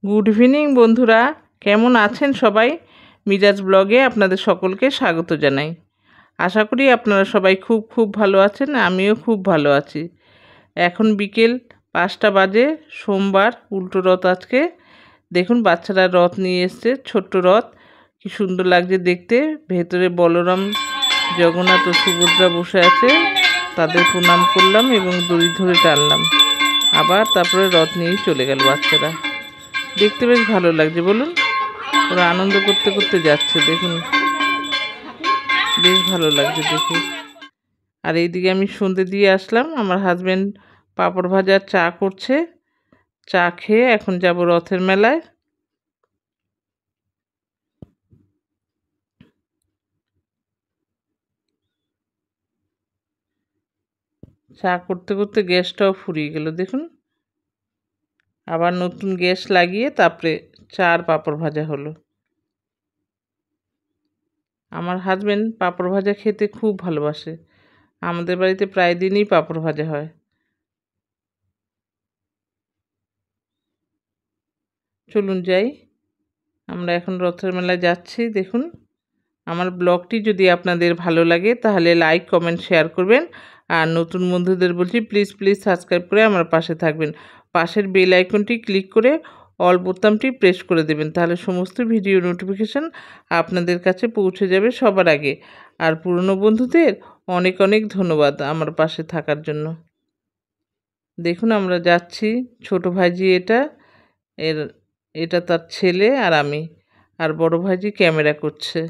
Good evening বন্ধুরা, কেমন আছেন সবাই? মিরাজ ব্লগে আপনাদের সকলকে স্বাগত জানাই। আশা করি আপনারা সবাই খুব খুব ভালো আছেন। আমিও খুব ভালো আছি। এখন বিকেল 5টা বাজে, সোমবার, উল্টো রথ আজকে। দেখুন বাচ্চারা রথ নিয়ে এসছে, ছোট্ট রথ, কি সুন্দর লাগছে দেখতে। ভেতরে বলরাম, জগন্নাথ ও সুভদ্রা বসে আছে। তাদের প্রণাম করলাম এবং দড়ি ধরে টানলাম। আবার তারপরে রথ নিয়েই চলে গেল বাচ্চারা। দেখতে বেশ ভালো লাগছে, বলুন। ওরা আনন্দ করতে করতে যাচ্ছে, দেখুন, বেশ ভালো লাগছে দেখে। আর এইদিকে আমি সন্ধে দিয়ে আসলাম। আমার হাজব্যান্ড পাঁপড় ভাজার চা করছে। চা খেয়ে এখন যাব রথের মেলায়। চা করতে করতে গ্যাসটাও ফুরিয়ে গেল, দেখুন। আবার নতুন গ্যাস লাগিয়ে তারপরে চা আর পাঁপড় ভাজা হলো। আমার হাজব্যান্ড পাঁপড় ভাজা খেতে খুব ভালোবাসে। আমাদের বাড়িতে প্রায় দিনই পাঁপড় ভাজা হয়। চলুন যাই, আমরা এখন রথের মেলায় যাচ্ছি। দেখুন, আমার ব্লগটি যদি আপনাদের ভালো লাগে তাহলে লাইক, কমেন্ট, শেয়ার করবেন। আর নতুন বন্ধুদের বলছি, প্লিজ প্লিজ সাবস্ক্রাইব করে আমার পাশে থাকবেন। পাশের বেল আইকনটি ক্লিক করে অল বোতামটি প্রেস করে দেবেন, তাহলে সমস্ত ভিডিও নোটিফিকেশান আপনাদের কাছে পৌঁছে যাবে সবার আগে। আর পুরনো বন্ধুদের অনেক অনেক ধন্যবাদ আমার পাশে থাকার জন্য। দেখুন আমরা যাচ্ছি, ছোট ভাইজি এটা তার ছেলে আর আমি, আর বড় ভাইজি ক্যামেরা করছে।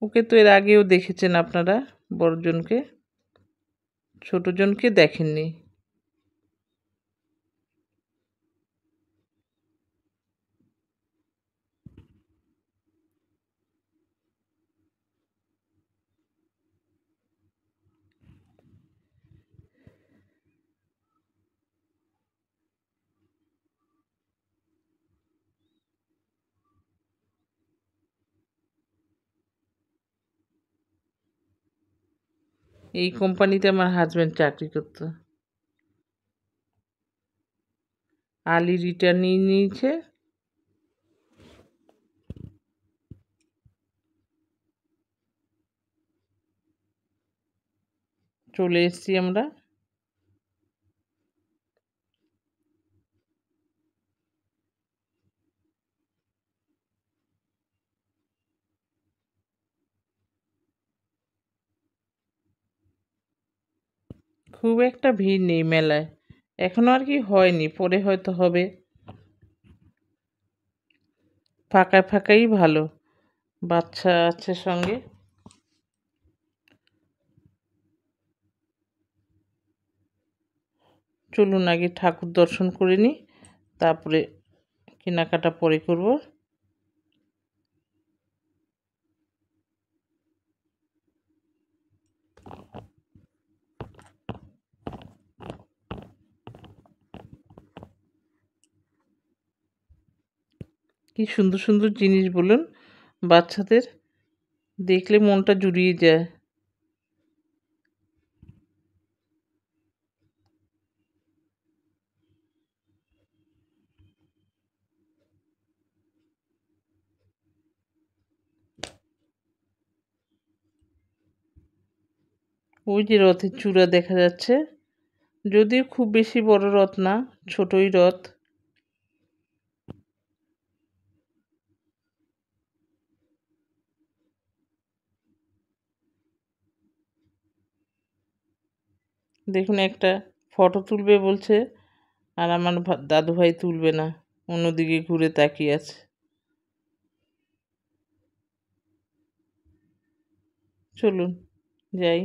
ওকে তো এর আগেও দেখেছেন আপনারা, বড়জনকে, ছোটজনকে দেখেননি। এই কোম্পানিতে আমার হাজব্যান্ড চাকরি করতো। আর্লি রিটায়ার নিয়ে নিয়েছে। চলে এসেছি আমরা। খুব একটা ভিড় নেই মেলায়, এখনো আর কি হয়নি, পরে হয়তো হবে। ফাঁকা ফাঁকাই ভালো, বাচ্চা আছে সঙ্গে। চলুন আগে ঠাকুর দর্শন করে নিই, তারপরে কেনাকাটা পরে করব। কি সুন্দর সুন্দর জিনিস বলুন, বাচ্চাদের দেখলে মনটা জুড়িয়ে যায়। ওই যে রথের চূড়া দেখা যাচ্ছে, যদিও খুব বেশি বড় রথ না, ছোটই রথ। দেখুন একটা ফটো তুলবে বলছে, আর আমার দাদু ভাই তুলবে না, অন্যদিকে ঘুরে তাকিয়ে আছে। চলুন যাই।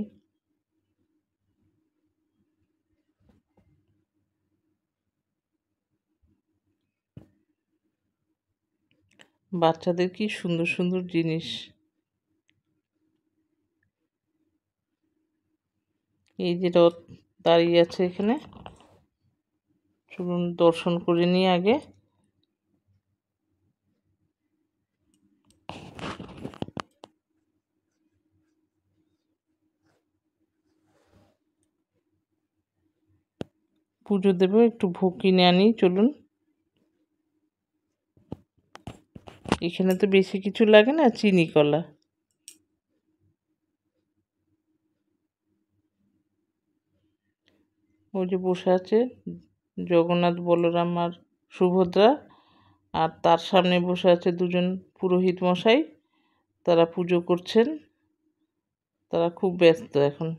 বাচ্চাদের কি সুন্দর সুন্দর জিনিস। এই যে রথ দাঁড়িয়ে আছে এখানে, চলুন দর্শন করে নিই আগে। পুজো দেবো, একটু ভোগ কিনে আনি। চলুন, এখানে তো বেশি কিছু লাগে না, চিনি কলা। ওই যে বসে আছে জগন্নাথ, বলরাম আর সুভদ্রা, আর তার সামনে বসে আছে দুজন পুরোহিত মশাই, তারা পুজো করছেন। তারা খুব ব্যস্ত এখন।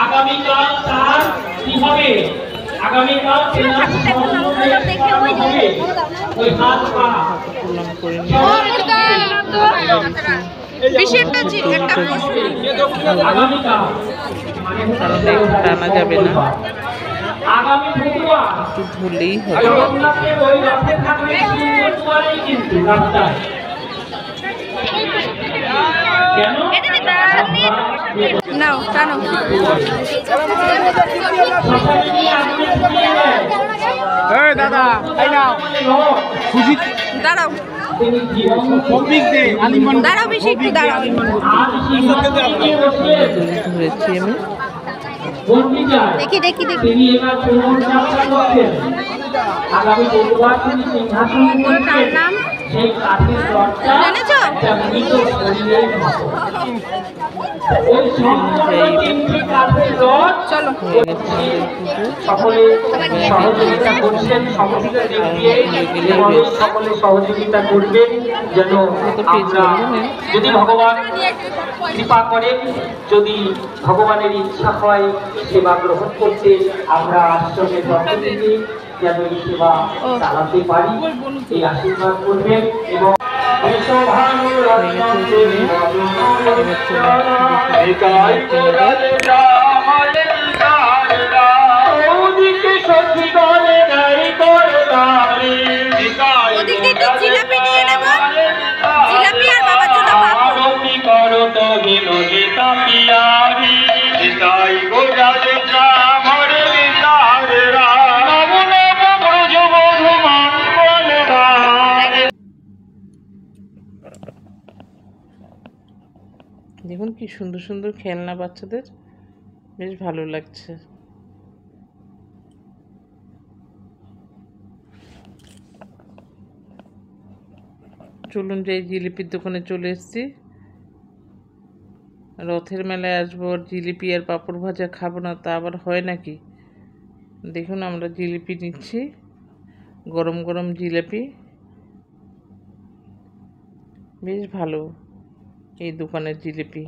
আগামীকাল তার কি হবে? আগামীকাল ওই হাত পা টানা যাবে না, আগামী বুধবার একটু ধরলেই হবে। জগন্নাথের ওই রথে থাকবে কিন্তু রাস্তায়। কেন? নাও টানো। এই দাদা, এই নাও খুশি দাঁড়াও দাঁড়াও, বেশি একটু দাঁড়াও। ধরেছি আমি, দেখি দেখি দেখি। তিনি এবার পুনর যাত্রা করছেন। আগামী বুধবার তিনি সিংহাসনে বসবেন। নাম সেই কাঠের রথটা জেনেছো? একটা মৃত শরীরের মতো। ওই সম্পূর্ণ তিনটি কাঠের রথ চলো। সকলে সহযোগিতা করছেন, সমস্ত দিক দিয়ে এবং সকলে সহযোগিতা করবেন যেন আমরা, যদি ভগবান কৃপা করেন, যদি ভগবানের ইচ্ছা হয় সেবা গ্রহণ করতে, আমরা আশ্রমের পক্ষ থেকে যেন এই সেবা চালাতে পারি, এই আশীর্বাদ করবেন। এবং জিলাপি নিয়ে নেব, জিলাপি আর বাবার জন্য পাপড়। দেখুন কি সুন্দর সুন্দর খেলনা বাচ্চাদের, বেশ ভালো লাগছে। চলুন, যে জিলিপির দোকানে চলে এসেছি। রথের মেলায় আসবো আর জিলিপি আর পাঁপড় ভাজা খাবো না, তা আবার হয় নাকি? দেখুন, আমরা জিলিপি নিচ্ছি, গরম গরম জিলিপি, বেশ ভালো এই দোকানের জিলিপি।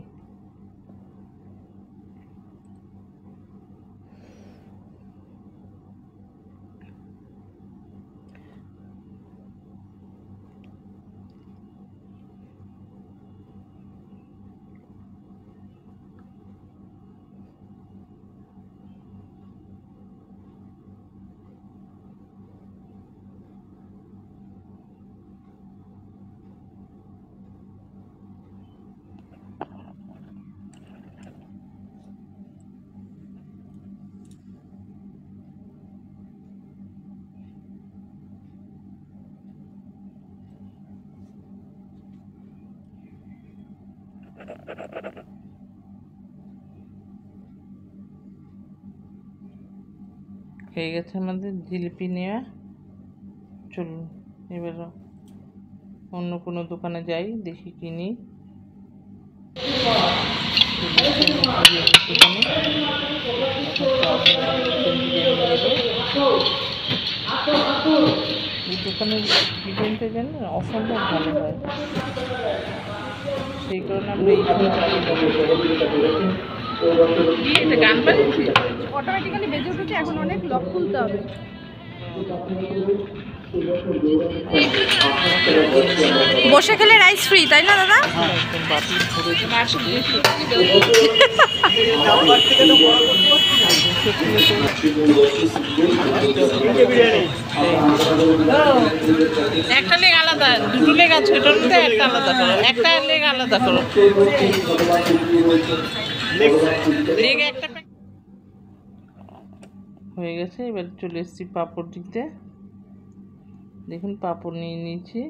হয়ে গেছে আমাদের জিলিপি নেওয়া। চলুন এবার অন্য কোনো দোকানে যাই, দেখি কিনি। এই দোকানের বিরিয়ানিটা জানেন অসম্ভব ভালো হয়, সেই কারণে আমরা এই গান বাজছি, অটোমেটিক্যালি বেজে উঠেছে, এখন অনেক লক খুলতে হবে। বসে খেলে রাইস ফ্রি, তাই না দাদা? একদম বাটি ভরে একটা লেগ আলাদা, দুটো লেগ আছে, ওটার মধ্যে একটা আলাদা করো, একটা লেগ আলাদা করো, লেগ একটা হয়ে গেছে। এবার চলে এসেছি পাঁপড় দিতে। দেখুন পাঁপড় নিয়ে নিয়েছি।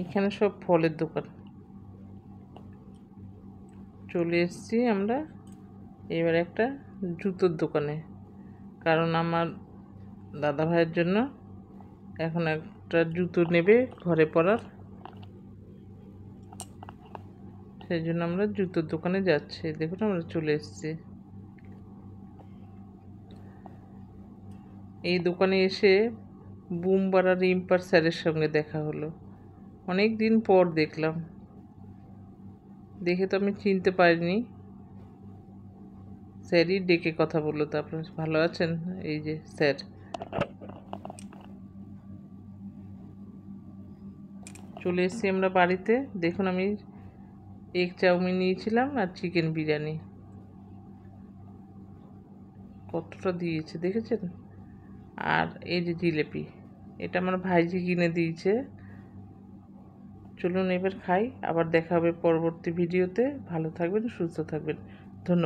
এখানে সব ফলের দোকান। চলে এসেছি আমরা এবার একটা জুতোর দোকানে, কারণ আমার দাদা ভাইয়ের জন্য এখন একটা জুতো নেবে ঘরে পরার, সেই জন্য আমরা জুতোর দোকানে যাচ্ছি। দেখুন আমরা চলে এসেছি। এই দোকানে এসে বুমবার আর রিম্পার স্যারের সঙ্গে দেখা হলো। অনেক দিন পর দেখলাম, দেখে তো আমি চিনতে পারিনি। স্যারই ডেকে কথা বললো, তারপর ভালো আছেন, এই যে স্যার। চলে এসেছি আমরা বাড়িতে। দেখুন আমি এগ চাউমিন নিয়েছিলাম আর চিকেন বিরিয়ানি, কতটা দিয়েছে দেখেছেন। আর এই যে জিলেপি, এটা আমার ভাইজি কিনে দিয়েছে। চলুন এবার খাই, আবার দেখা হবে পরবর্তী ভিডিওতে। ভালো থাকবেন, সুস্থ থাকবেন, ধন্যবাদ।